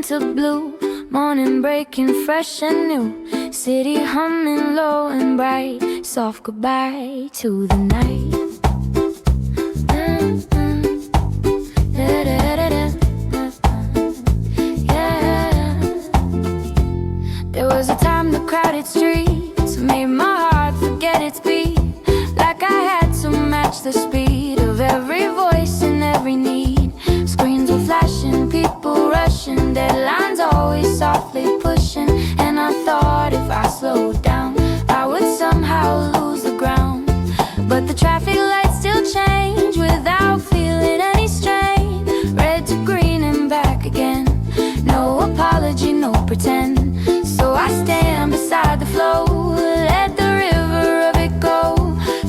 into blue. Morning breaking fresh and new. City humming low and bright. Soft goodbye to the night. Yeah. There was a time the crowded streets made my heart forget its beat. Like I had to match the speed of every voice and every need. Screens were flashing, people rushing, deadlines always softly pushing. And I thought if I slowed down, I would somehow lose the ground. But the traffic lights still change without feeling any strain. Red to green and back again. No apology, no pretend. So I stand beside the flow, let the river of it go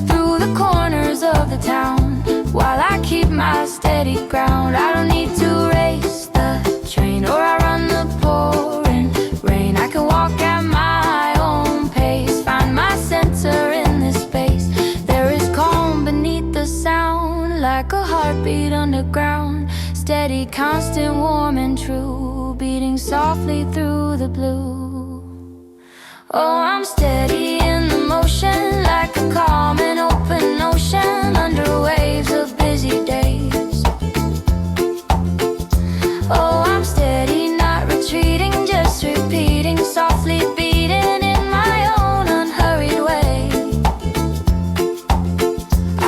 through the corners of the town, while I keep my steady ground. I don't need to race the train, or I run the pouring rain. I can walk at my own pace, find my center in this space. There is calm beneath the sound, like a heartbeat underground. Steady, constant, warm and true, beating softly through the blue. Oh, I'm steady in the motion, like a calm and open ocean, under waves of busy days. Oh, I'm steady, not retreating, just repeating, softly beating in my own unhurried way.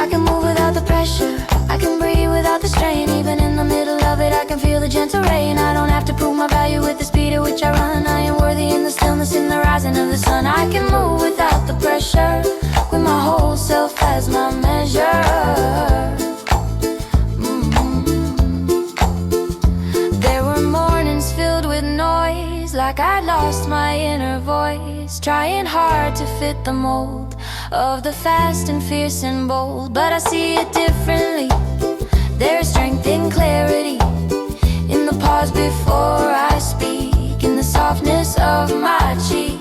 I can move without the pressure, I can breathe without the strain. Even in the middle of it, I can feel the gentle rain. I don't have to prove my value with the speed at which I run. I am worthy in the stillness, in the rising of the sun. I can move without the pressure, with my whole self as my measure. There were mornings filled with noise, like I'd lost my inner voice, trying hard to fit the mold of the fast and fierce and bold. But I see it differently. There's strength in clarity, in the pause before I speak, in the softness of my cheek,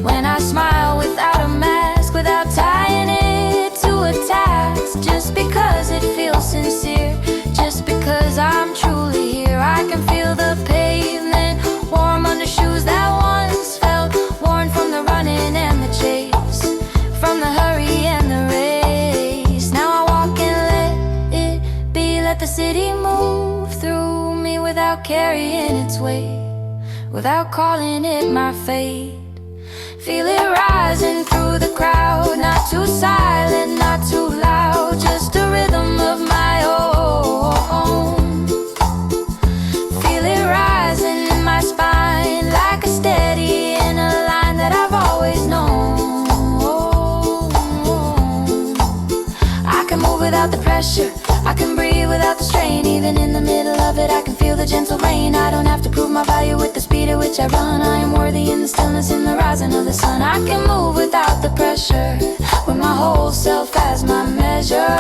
when I smile without a mask, without tying it to a task. Just because it feels sincere, just because I'm truly here. I can feel the pavement warm under shoes that once felt worn from the running and the chase, from the hurry and the race. Now I walk and let it be, let the city move through me without carrying its weight, without calling it my fate. Feel it rising through the crowd, not too silent, not too loud, just a rhythm of my own. Feel it rising in my spine, like a steady in a line that I've always known. I can move without the pressure, I can breathe without the strain. Even in the middle of it, I can feel the gentle rain. I don't have to prove my value with the speed at which I run. I am worthy in the stillness, in the rising of the sun. I can move without the pressure, with my whole self as my measure.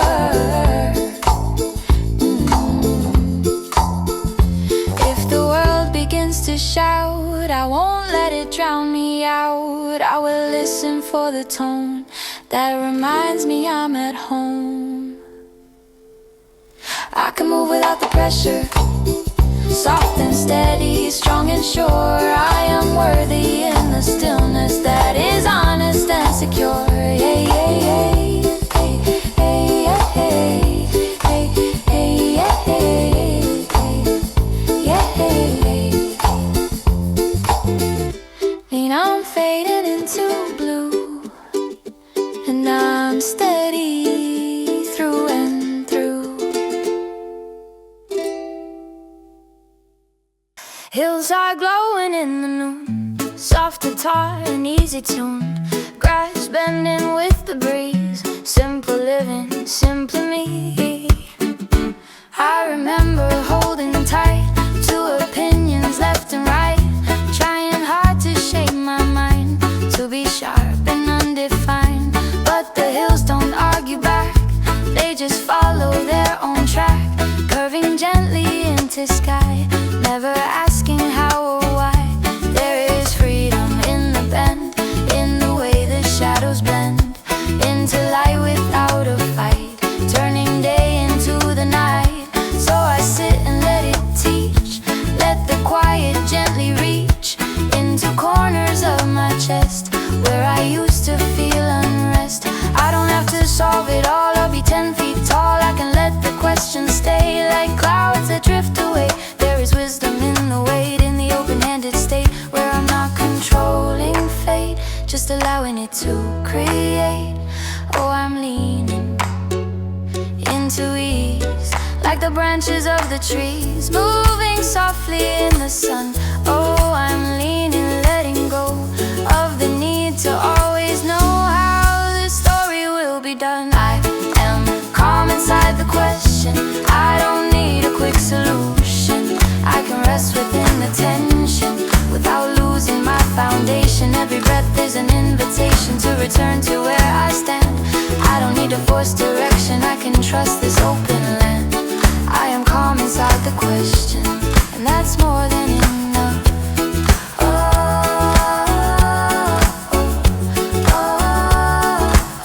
If the world begins to shout, I won't let it drown me out. I will listen for the tone that reminds me I'm at home. I can move without the pressure, soft and steady, strong and sure. I am worthy in the stillness that is honest and secure. Hey, hey, hey, hey, hey, hey, hey, hey, hey, hey, hey. And I'm fading into blue, and I'm steady through and through. Hills are glowing in the noon, soft guitar and easy tune, grass bending with the breeze, simple living, simply me. I remember holding tight to opinions left and right, trying hard to shape my mind to be sharp and undefined. But the hills don't argue back, they just follow their own track, curving gently into sky, never asking how or why. There is freedom in the bend, in the way the shadows blend into light without a fight, turning day into the night. So I sit and let it teach, let the quiet gently just allowing it to create. Oh, I'm leaning into ease, like the branches of the trees moving softly in the sun. Oh, I'm leaning, letting go of the need to always know how the story will be done. I am calm inside the question. I don't need a quick solution. I can rest within the tension without losing my foundation. Every breath is an invitation to return to where I stand. I don't need to force direction. I can trust this open land. I am calm inside the question, and that's more than enough. Oh, oh,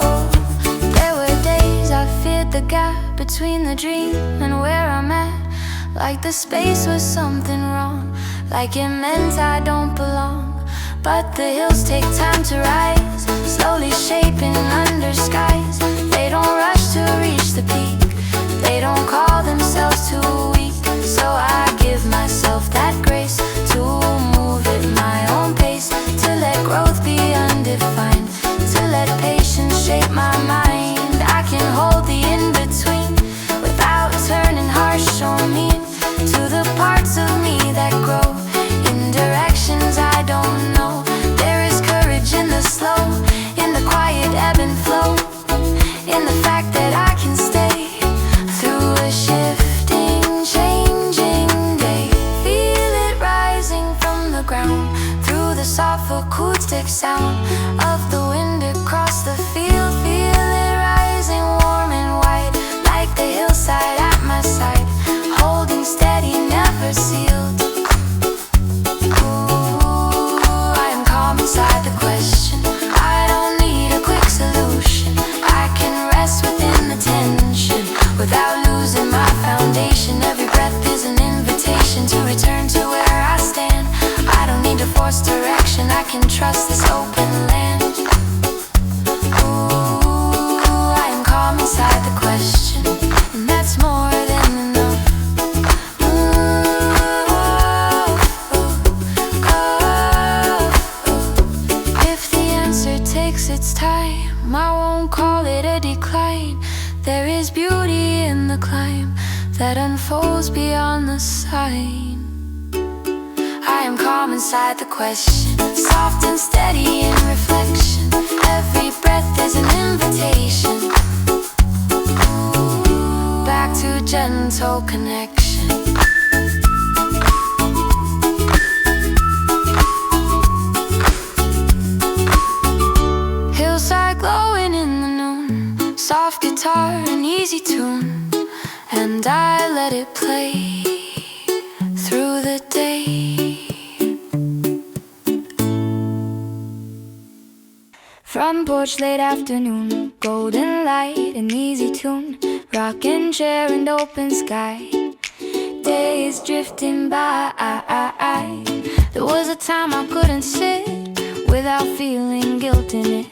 oh, oh. There were days I feared the gap between the dream and where I'm at, like the space was something wrong, like it meant I don't belong. But the hills take time to rise, slowly shaping under skies. They don't rush to reach the peak, they don't call themselves too weak. So I give myself that grace to move at my own pace, to let growth be undefined, to let patience shape my mind. I can hold the in-between without turning harsh or mean to the parts of me that grow in directions I don't know. There is courage in the slow, in the quiet ebb and flow, in the fact that I can stay through a shifting, changing day. Feel it rising from the ground, through the soft acoustic sound of the wind across the field. Feel it rising warm and white, like the hillside at my side, holding steady, never sealed. Ooh, I am calm inside the question. I don't need a quick solution. I can rest within the tension without losing my foundation. Every breath is an invitation to return to where I stand. I don't need to force direction. I can trust this open land. Ooh, I am calm inside the question, and that's more than enough. If the answer takes its time, I won't call it a decline. There is beauty in the climb that unfolds beyond the sign. I am calm inside the question, soft and steady in reflection. Every breath is an invitation back to gentle connection. Hillside glowing in the noon, soft guitar, an easy tune, and I let it play through the day. Front porch late afternoon, golden light, an easy tune, rocking chair and open sky. Days drifting by. There was a time I couldn't sit without feeling guilt in it.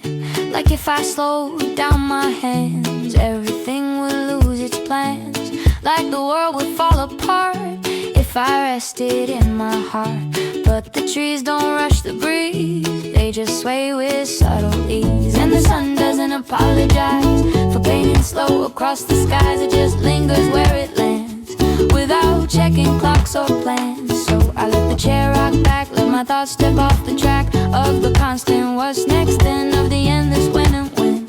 Like if I slowed down my hands, everything would lose its plans. Like the world would fall apart if I rested in my heart. But the trees don't rush the breeze, they just sway with subtle ease. And the sun doesn't apologize for painting slow across the skies. It just lingers where it lands, without checking clocks or plans. So I let the chair rock back, let my thoughts step off the track of the constant what's next and of the endless when and when.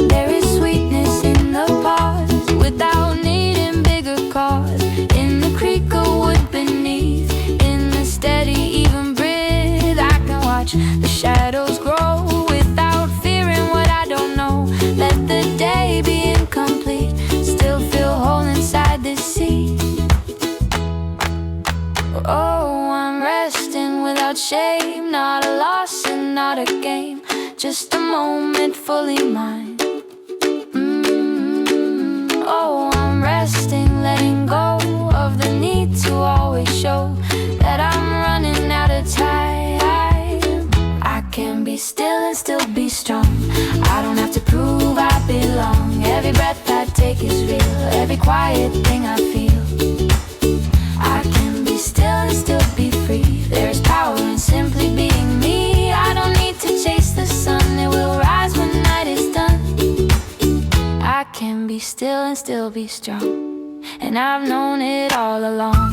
There is sweetness in the pause, without needing bigger cause. In the creek of wood beneath, in the steady even breathe, I can watch the shadows grow without fearing what I don't know. Let the day be incomplete, still feel whole inside the sea. Oh, I'm resting without shame, not a loss and not a game, just a moment fully mine. Oh, I'm resting, letting go of the need to always show that I'm running out of time. I can be still and still be strong. I don't have to prove I belong. Every breath I take is real, every quiet thing I feel. I can be still and still be free. There's power in simply being me. I don't need to chase the sun be still and still be strong. And I've known it all along.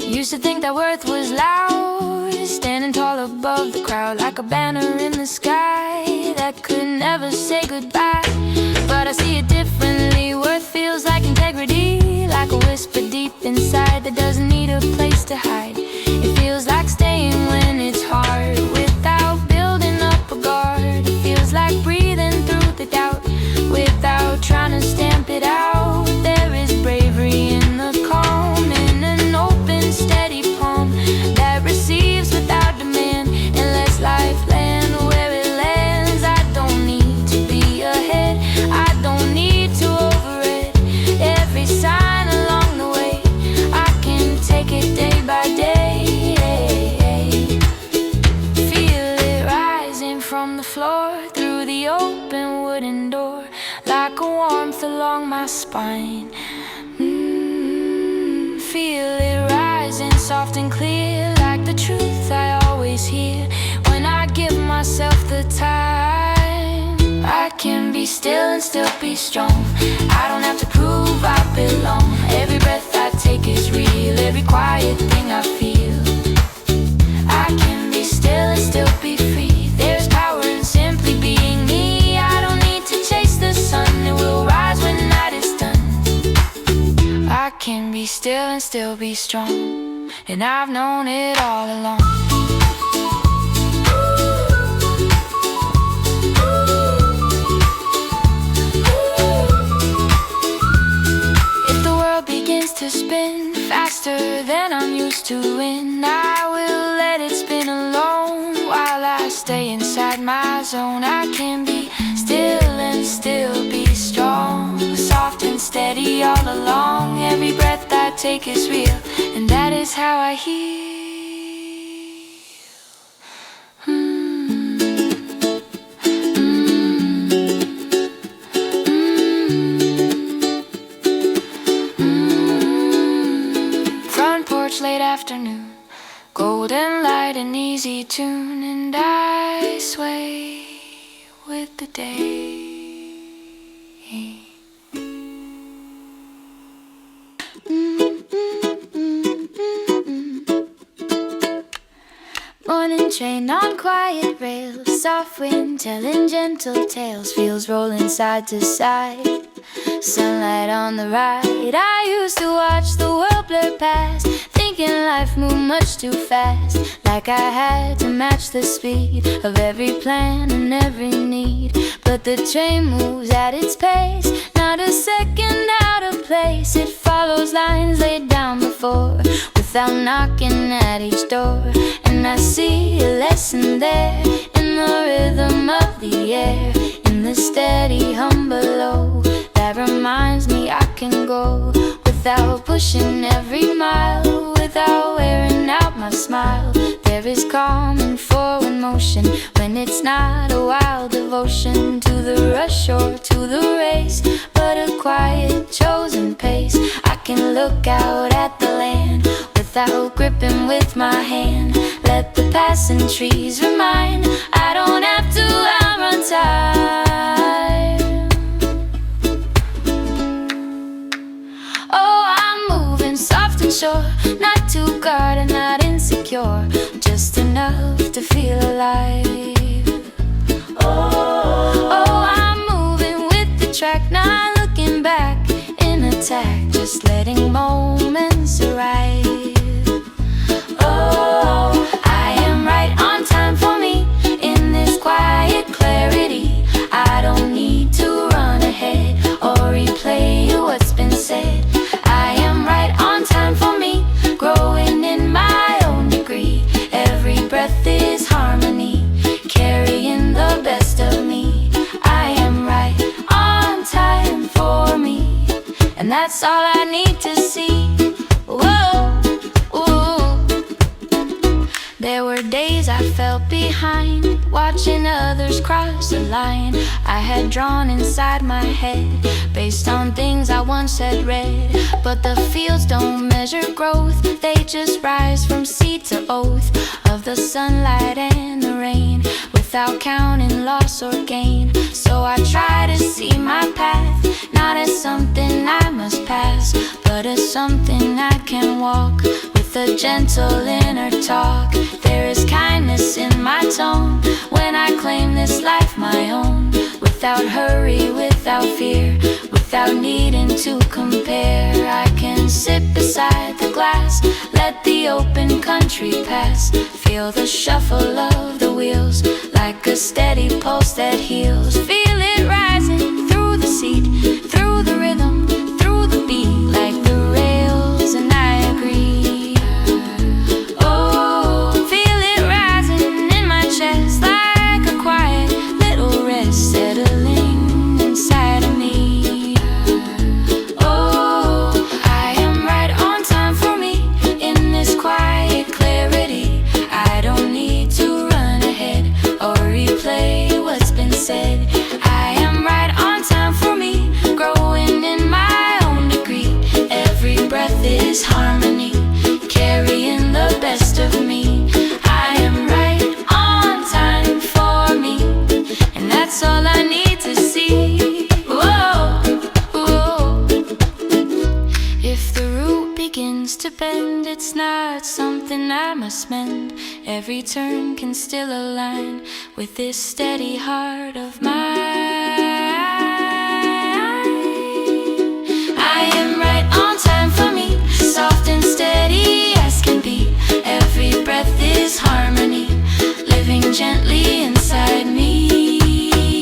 Used to think that worth was loud, standing tall above the crowd, like a banner in the sky that could never say goodbye. But I see it differently. Worth feels like integrity, like a whisper deep inside that doesn't need a place to hide. It feels like staying when it's hard, without building up a guard. It feels like breathing through the doubt, without trying to stamp it out. There is bravery in the calm, in an open, steady palm that receives without demand and lets life land where it lands. I don't need to be ahead, I don't need to overread every sign along the way. I can take it day by day. Feel it rising from the floor, through the open wooden door, like a warmth along my spine. Feel it rising soft and clear, like the truth I always hear when I give myself the time. I can be still and still be strong. I don't have to prove I belong. Every breath I take is real, every quiet thing I feel. I can be still and still be free. There's power in simply being me. I don't need to chase the sun, it will rise when night is done. I can be still and still be strong, and I've known it all along. If the world begins to spin faster than I'm used to, and I will let it spin alone while I stay inside my zone. I can be still and still be strong, soft and steady all along. Every breath I take is real, and that is how I heal. Front porch, late afternoon, golden light, an easy tune, and I sway with the day. Morning train on quiet rails, soft wind telling gentle tales, fields rolling side to side, sunlight on the right. I used to watch the world blur past, thinking life moved much too fast, like I had to match the speed of every plan and every need. But the train moves at its pace, not a second out of place. It follows lines laid down before, without knocking at each door. And I see a lesson there, in the rhythm of the air, in the steady hum below, that reminds me I can go without pushing every mile, without wearing out my smile. There is calm and forward motion when it's not a wild devotion to the rush or to the race, but a quiet chosen pace. I can look out at the land without gripping with my hand, let the passing trees remind I don't have to outrun time. Oh, I'm moving soft and sure, not too guarded, not insecure, just enough to feel alive. Oh, I'm moving with the track, not looking back in attack, just letting moments arrive. Oh, I am right on time for me, in this quiet clarity. I don't need to run ahead or replay what's been said. I am right on time for me, growing in my own degree. Every breath is harmony, carrying the best of me. I am right on time for me, and that's all I need to see. Whoa, ooh. There were days I felt behind, watching others cross the line I had drawn inside my head, based on things I once had read. But But the fields don't measure growth, they just rise from seed to oath of the sunlight and the rain, without counting loss or gain. So I try to see my path, not as something I must pass, but as something I can walk, with a gentle inner talk. There is kindness in my tone when I claim this life my own, without hurry, without fear, without needing to compare. I can sit beside the glass, let the open country pass, feel the shuffle of the wheels, like a steady pulse that heals. Feel it rising through the seat, through the rhythm, through the beat, like the rails, and I agree. Oh, feel it rising in my chest, like a quiet little rest settling inside of me. Oh, I am right on time for me in this quiet clarity. I don't need to run ahead or replay what's been said. I am right on time for me, growing in my own degree. Every breath is harmony, carrying the best of me. I am right on time for me, and that's all I need to see. Whoa, whoa. If the root begins to bend, it's not something I must mend. Every turn can still align with this steady heart of mine. I am right on time for me, soft and steady as can be. Every breath is harmony, living gently inside me.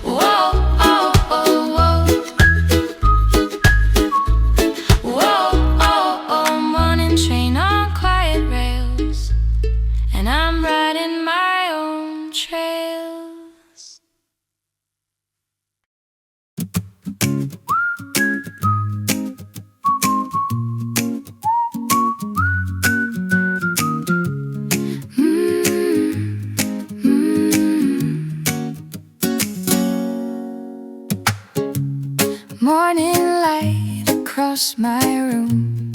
Whoa, oh, oh, whoa. Whoa, oh, oh, morning train on quiet rails, and I'm riding my own trails. Morning light across my room,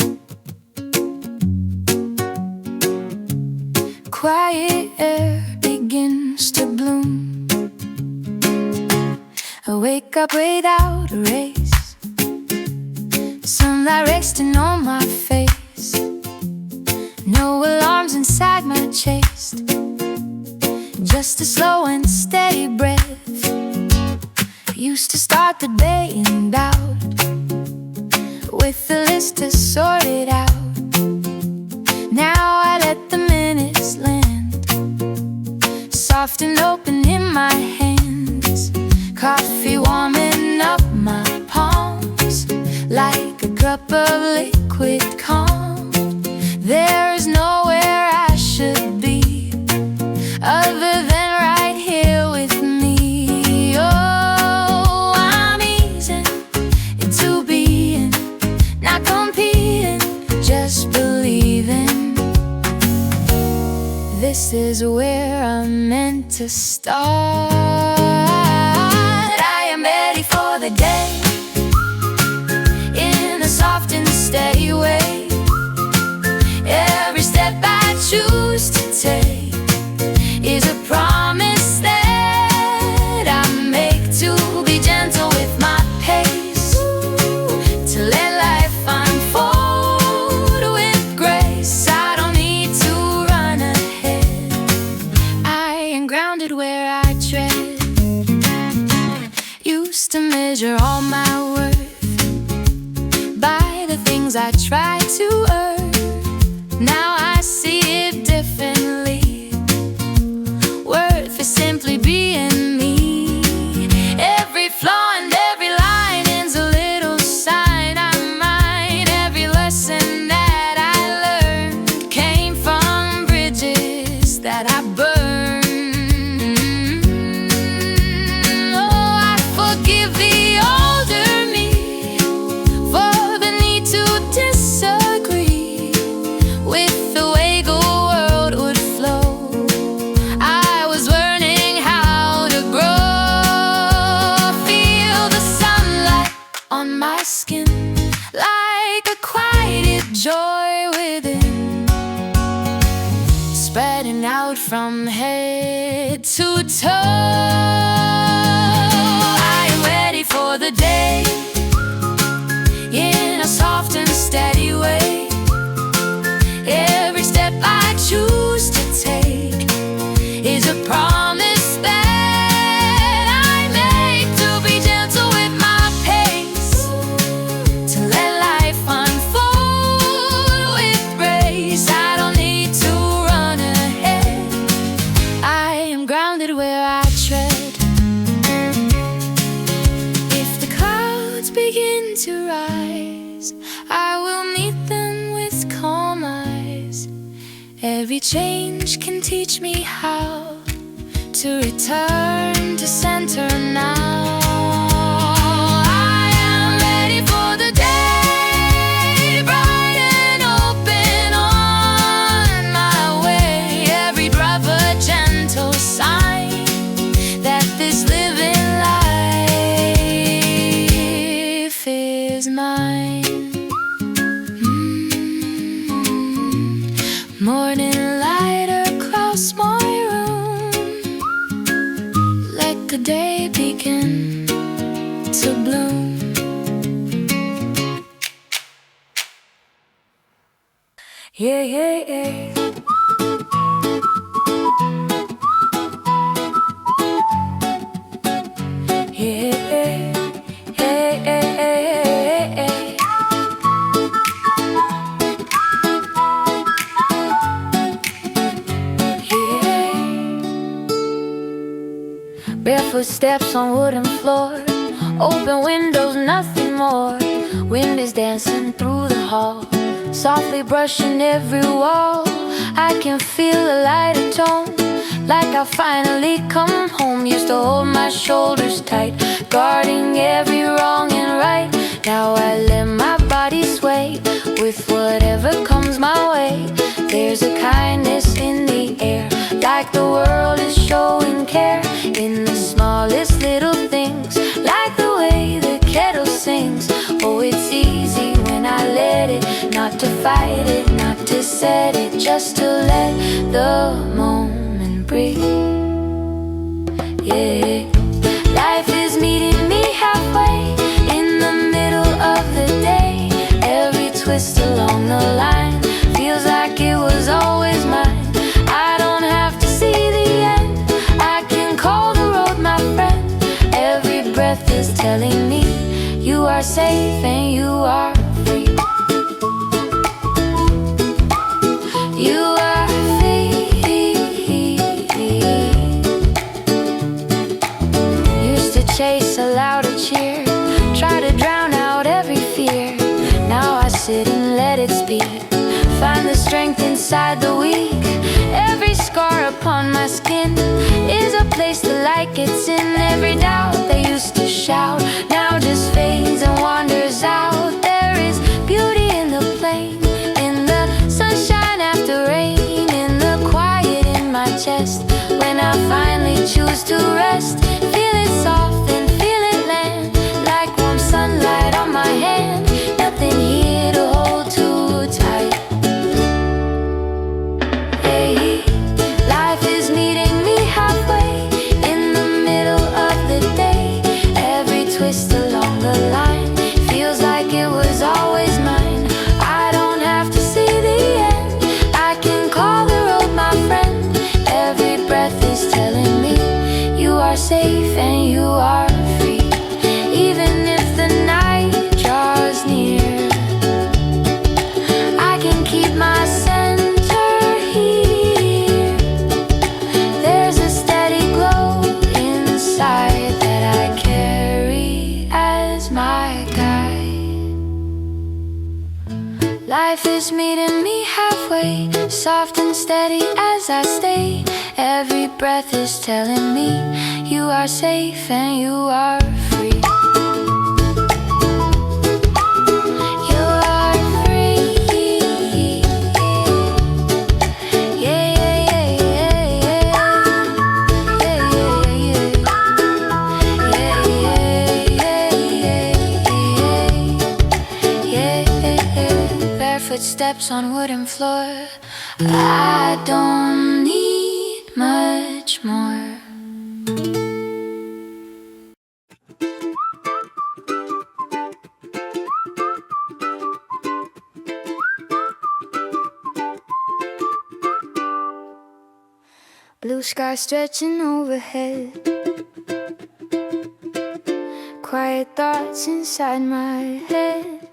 quiet air begins to bloom. I wake up without a race, sunlight resting on my face, no alarms inside my chest, just a slow and steady breath. Used to start the day in doubt, with the list to sort it out. Now I let the minutes land, soft and open in my hands. Coffee warming up my palms, like a cup of liquid calm. There is nowhere I should be other than right here with me. Oh, I'm easing into being, not competing, just believing. This is where I'm meant to start. I am ready for the day, in a soft and steady way. Every step I choose to take is a promise that I make, to be gentle with my pace, to let life unfold with grace. I don't need to run ahead, I am grounded where I tread. Used to measure all my worth by the things I try to earn. Now I see it differently, worth is simply being me. Every flaw and every line ends a little sign I might. Every lesson that I learned came from bridges that I burned. Oh, I forgive the older me for the need to disagree. from head to toe. I am ready for the day in a soft and steady way. Every step I choose to take is a promise that I make to be gentle with my pace, to let life unfold with grace. I don't need to run ahead, I am grounded where I tread. If the clouds begin to rise, I will meet them with calm eyes. Every change can teach me how to return to center now. I am ready for the day, bright and open on my way. Every breath a gentle sign that this living life is mine. Morning light across my room, let the day begin to bloom. Yeah, yeah, yeah. Yeah, yeah, yeah, yeah, yeah. Barefoot steps on wooden floor, open windows, nothing more. Wind is dancing through the hall, softly brushing every wall. I can feel a lighter tone, like I finally come home. Used to hold my shoulders tight, guarding every wrong and right. Now I let my body sway with whatever comes my way. There's a kindness in the air, like the world is showing care in the smallest little things, like the way the kettle sings. Oh, it's easy when I let it, not to fight it, not to set it, just to let the moment breathe. Yeah, life is meeting me halfway in the middle of the day. Every twist along the line feels like it was always mine. I don't have to see the end, I can call the road my friend. Every breath is telling me you are safe and you are free. You are free. Used to chase a louder cheer, try to drown out every fear. Now I sit and let it speak, find the strength inside the weak. Every scar upon my skin is a place the light gets in. Every doubt they used to shout now just fades and wanders out. There is beauty in the plain, in the sunshine after rain, in the quiet in my chest. When I finally choose to rest, feel it soft and feel it land, like warm sunlight on my hand. Nothing here to hold too tight. Hey, life is meeting me halfway in the middle of the day. Every twist along the line feels like it was always mine. I don't have to see the end, I can call the road my friend. Every breath is telling me you are safe and you are free. Even if the night draws near, I can keep my center here. There's a steady glow inside that I carry as my guide. Life is meeting me halfway, soft and steady as I stay. Every breath is telling me you are safe and you are free. You are free. Yeah, yeah, yeah, yeah, yeah. Yeah, yeah, yeah, yeah. Barefoot steps on wooden floor. I don't need much more. Blue sky stretching overhead, quiet thoughts inside my head.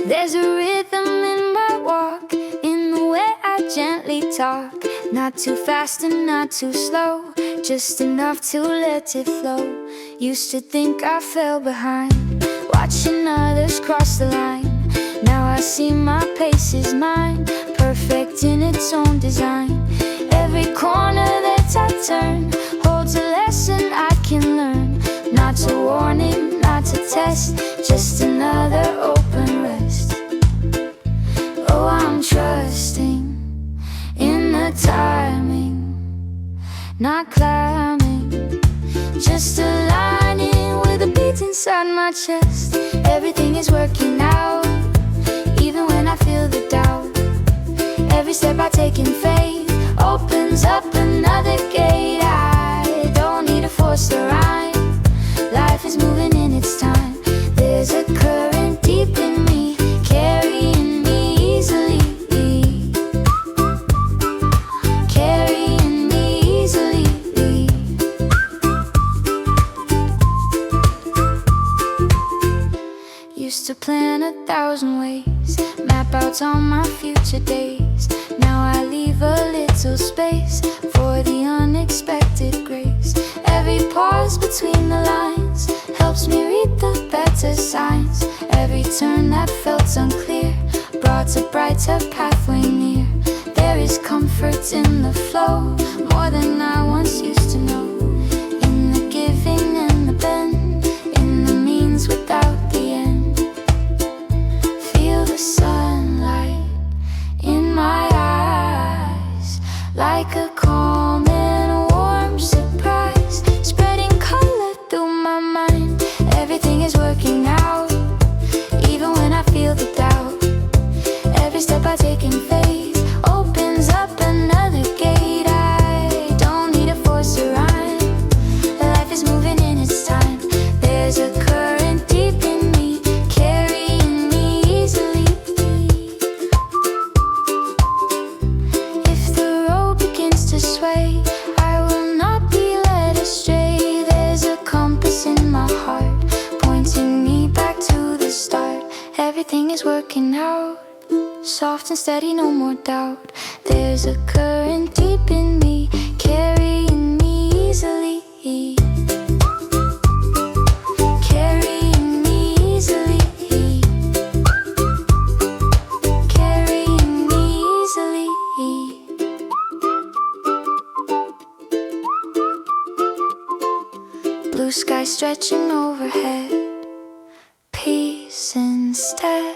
There's a rhythm in my walk, in the way I gently talk. Not too fast and not too slow, just enough to let it flow. Used to think I fell behind, watching others cross the line. Now I see my pace is mine, perfect in its own design. Every corner that I turn holds a lesson I can learn. Not a warning, not a test, just another open rest. Oh, I'm trusting in the timing, not climbing, just aligning with the beats inside my chest. Everything is working out, even when I feel the doubt. Every step I take in faith opens up another gate. I don't need to force the rhyme, life is moving in its time. There's a current deep in me, carrying me easily, carrying me easily. Used to plan 1,000 ways, map out all my future days. Now I leave a little space for the unexpected grace. Every pause between the lines helps me read the better signs. Every turn that felt unclear brought a brighter pathway near. There is comfort in the flow, more than I once used to know. In the giving and the bend, in the means without the end. Feel the sunlight in my eyes, like a calm and a warm surprise, spreading color through my mind. Everything is working out, even when I feel the doubt. Every step I take in faith opens up another gate. I don't need to force a rhyme, life is moving in its time. There's a current deep in me, carrying me easily. If the road begins to sway, I will not be led astray. There's a compass in my heart, pointing me back to the start. Everything is working out, soft and steady, no more doubt. There's a current deep in me, carrying me easily, carrying me easily, carrying me easily. Blue sky stretching overhead, peace instead.